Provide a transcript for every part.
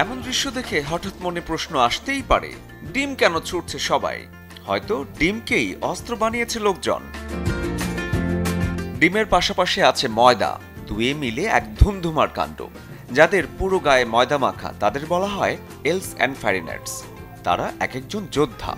এমন দৃশ্য দেখে হঠাৎ মনে প্রশ্ন আসতেই পারে, ডিম কেন ছুটছে সবাই? হয়তো ডিমকেই অস্ত্র বানিয়েছে লোকজন। ডিমের পাশাপাশি আছে ময়দা, দুয়ে মিলে এক ধুমধুমার কাণ্ড। যাদের পুরো গায়ে ময়দা মাখা তাদের বলা হয় এলস অ্যান্ড ফ্যারিনেটস। তারা এক একজন যোদ্ধা।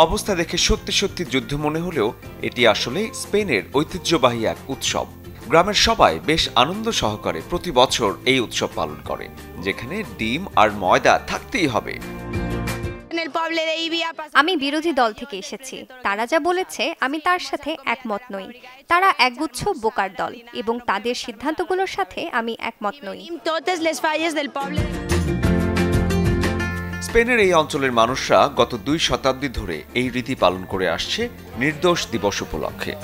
অবস্থা দেখে সত্যি সত্যি যুদ্ধ মনে হলেও এটি আসলে স্পেনের ঐতিহ্যবাহী এক উৎসব। গ্রামের সবাই বেশ আনন্দ সহকারে প্রতি বছর এই উৎসব পালন করে, যেখানে ডিম আর ময়দা থাকতেই হবে। আমি বিরোধী দল থেকে এসেছি, তারা যা বলেছে আমি তার সাথে একমত নই। তারা একগুচ্ছ বোকার দল এবং তাদের সিদ্ধান্তগুলোর সাথে আমি একমত নই। স্পেনের এই অঞ্চলের মানুষরা গত 2 শতাব্দী ধরে এই রীতি পালন করে আসছে নির্দোষ দিবস উপলক্ষে।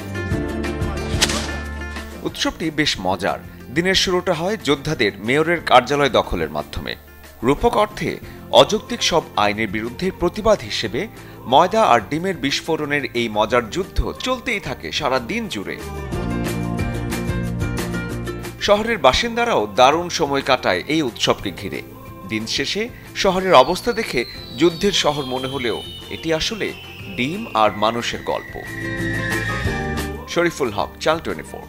উৎসবটি বেশ মজার। দিনের শুরুটা হয় যোদ্ধাদের মেয়রের কার্যালয় দখলের মাধ্যমে। রূপক অর্থে অযৌক্তিক সব আইনের বিরুদ্ধে প্রতিবাদ হিসেবে ময়দা আর ডিমের বিস্ফোরণের এই মজার যুদ্ধ চলতেই থাকে সারা দিন জুড়ে। শহরের বাসিন্দারাও দারুণ সময় কাটায় এই উৎসবকে ঘিরে। দিন শেষে শহরের অবস্থা দেখে যুদ্ধের শহর মনে হলেও এটি আসলে ডিম আর মানুষের গল্প। শরীফুল হক, চ্যানেল 24।